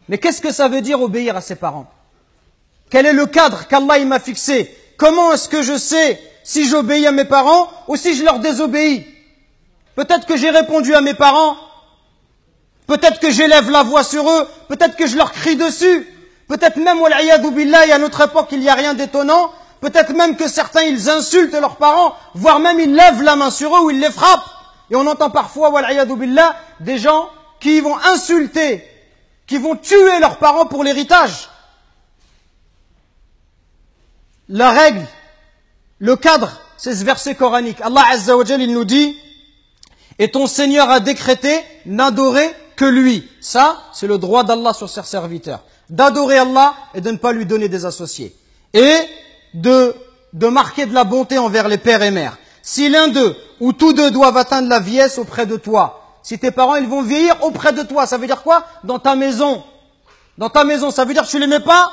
Mais qu'est-ce que ça veut dire obéir à ses parents? Quel est le cadre qu'Allah m'a fixé? Comment est-ce que je sais si j'obéis à mes parents ou si je leur désobéis? Peut-être que j'ai répondu à mes parents, peut-être que j'élève la voix sur eux, peut-être que je leur crie dessus, peut-être même, wal'iyadou billah, à notre époque, il n'y a rien d'étonnant, peut-être même que certains, ils insultent leurs parents, voire même ils lèvent la main sur eux ou ils les frappent. Et on entend parfois, wal'iyadou billah, des gens qui vont insulter, qui vont tuer leurs parents pour l'héritage. La règle, le cadre, c'est ce verset coranique. Allah Azza wa Jal, il nous dit, et ton Seigneur a décrété n'adorer que lui. Ça, c'est le droit d'Allah sur ses serviteurs. D'adorer Allah et de ne pas lui donner des associés. Et de marquer de la bonté envers les pères et mères. Si l'un d'eux ou tous deux doivent atteindre la vieillesse auprès de toi, si tes parents ils vont vieillir auprès de toi, ça veut dire quoi? Dans ta maison. Dans ta maison, ça veut dire que tu les mets pas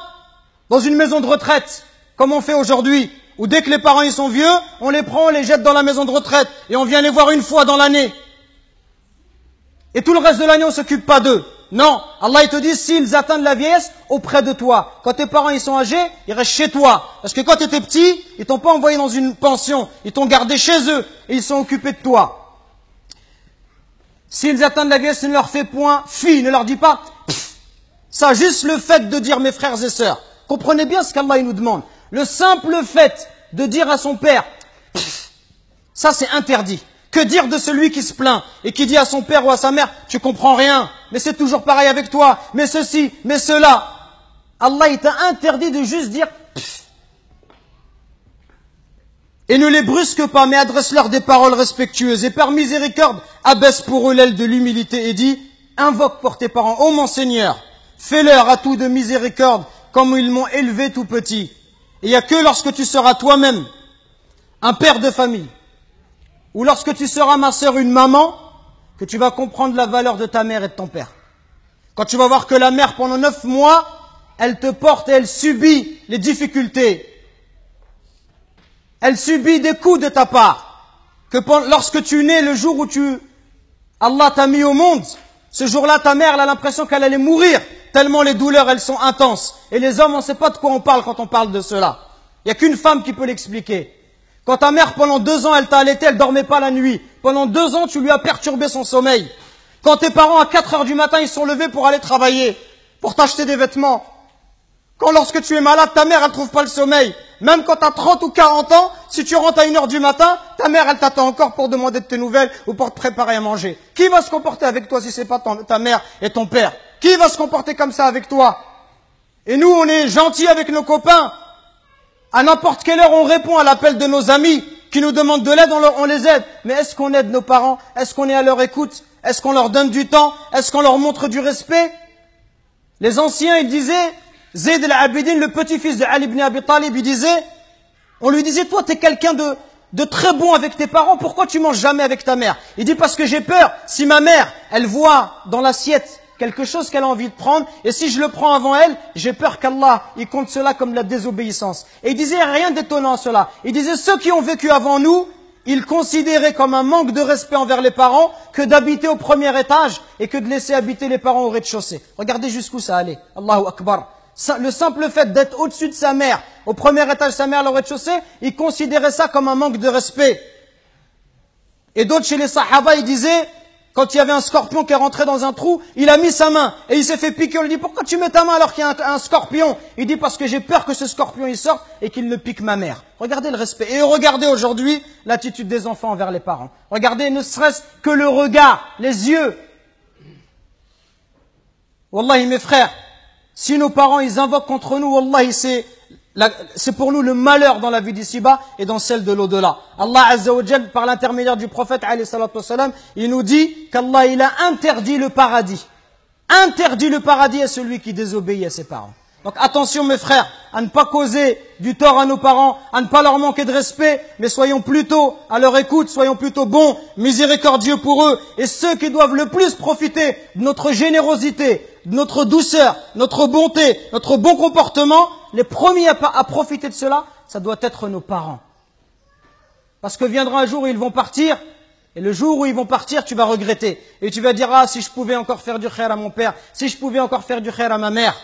dans une maison de retraite, comme on fait aujourd'hui, où dès que les parents ils sont vieux, on les prend, on les jette dans la maison de retraite et on vient les voir une fois dans l'année. Et tout le reste de l'année, on s'occupe pas d'eux. Non, Allah il te dit, s'ils atteignent la vieillesse, auprès de toi. Quand tes parents ils sont âgés, ils restent chez toi. Parce que quand tu étais petit, ils t'ont pas envoyé dans une pension, ils t'ont gardé chez eux et ils sont occupés de toi. S'ils atteignent la vieillesse, ne leur fais point fi, ne leur dis pas pff. Ça, juste le fait de dire mes frères et sœurs. Comprenez bien ce qu'Allah il nous demande. Le simple fait de dire à son père, pff, ça c'est interdit. Que dire de celui qui se plaint et qui dit à son père ou à sa mère, tu comprends rien, mais c'est toujours pareil avec toi, mais ceci, mais cela. Allah il t'a interdit de juste dire pff. Et ne les brusque pas, mais adresse-leur des paroles respectueuses. Et par miséricorde, abaisse pour eux l'aile de l'humilité et dis, invoque pour tes parents, ô mon Seigneur, fais-leur à tout de miséricorde comme ils m'ont élevé tout petit. Et il n'y a que lorsque tu seras toi-même un père de famille, ou lorsque tu seras, ma sœur, une maman, que tu vas comprendre la valeur de ta mère et de ton père. Quand tu vas voir que la mère, pendant 9 mois, elle te porte et elle subit les difficultés. Elle subit des coups de ta part. Que lorsque tu nais, le jour où Allah t'a mis au monde, ce jour-là, ta mère, elle a l'impression qu'elle allait mourir, tellement les douleurs, elles sont intenses. Et les hommes, on ne sait pas de quoi on parle quand on parle de cela. Il n'y a qu'une femme qui peut l'expliquer. Quand ta mère, pendant 2 ans, elle t'a allaité, elle dormait pas la nuit. Pendant 2 ans, tu lui as perturbé son sommeil. Quand tes parents, à 4 heures du matin, ils sont levés pour aller travailler, pour t'acheter des vêtements. Quand lorsque tu es malade, ta mère, elle trouve pas le sommeil. Même quand tu as 30 ou 40 ans, si tu rentres à 1 heure du matin, ta mère, elle t'attend encore pour demander de tes nouvelles ou pour te préparer à manger. Qui va se comporter avec toi si c'est pas ta mère et ton père? Qui va se comporter comme ça avec toi? Et nous, on est gentils avec nos copains. À n'importe quelle heure, on répond à l'appel de nos amis qui nous demandent de l'aide, on les aide. Mais est-ce qu'on aide nos parents? Est-ce qu'on est à leur écoute? Est-ce qu'on leur donne du temps? Est-ce qu'on leur montre du respect? Les anciens, ils disaient, Zayd al-Abidin, le petit-fils de Ali ibn Abi Talib, on lui disait, toi, t'es quelqu'un de très bon avec tes parents, pourquoi tu manges jamais avec ta mère? Il dit, parce que j'ai peur, si ma mère, elle voit dans l'assiette quelque chose qu'elle a envie de prendre, et si je le prends avant elle, j'ai peur qu'Allah, il compte cela comme de la désobéissance. Et il disait rien d'étonnant à cela. Il disait, ceux qui ont vécu avant nous, ils considéraient comme un manque de respect envers les parents que d'habiter au premier étage et que de laisser habiter les parents au rez-de-chaussée. Regardez jusqu'où ça allait. Allahu Akbar. Le simple fait d'être au-dessus de sa mère, au premier étage, sa mère au rez-de-chaussée, ils considéraient ça comme un manque de respect. Et d'autres chez les Sahaba, ils disaient, quand il y avait un scorpion qui est rentré dans un trou, il a mis sa main et il s'est fait piquer. On lui dit, pourquoi tu mets ta main alors qu'il y a un scorpion? Il dit, parce que j'ai peur que ce scorpion il sorte et qu'il ne pique ma mère. Regardez le respect. Et regardez aujourd'hui l'attitude des enfants envers les parents. Regardez ne serait-ce que le regard, les yeux. Wallahi mes frères, si nos parents ils invoquent contre nous, wallahi c'est pour nous le malheur dans la vie d'ici-bas et dans celle de l'au-delà. Allah Azza wa Jal, par l'intermédiaire du prophète alayhi salatu wassalam, il nous dit qu'Allah il a interdit le paradis. Interdit le paradis à celui qui désobéit à ses parents. Donc attention mes frères, à ne pas causer du tort à nos parents, à ne pas leur manquer de respect, mais soyons plutôt à leur écoute, soyons plutôt bons, miséricordieux pour eux. Et ceux qui doivent le plus profiter de notre générosité, de notre douceur, notre bonté, notre bon comportement, les premiers à profiter de cela, ça doit être nos parents. Parce que viendra un jour où ils vont partir, Et le jour où ils vont partir, tu vas regretter. Et tu vas dire, ah, si je pouvais encore faire du khair à mon père, si je pouvais encore faire du khair à ma mère.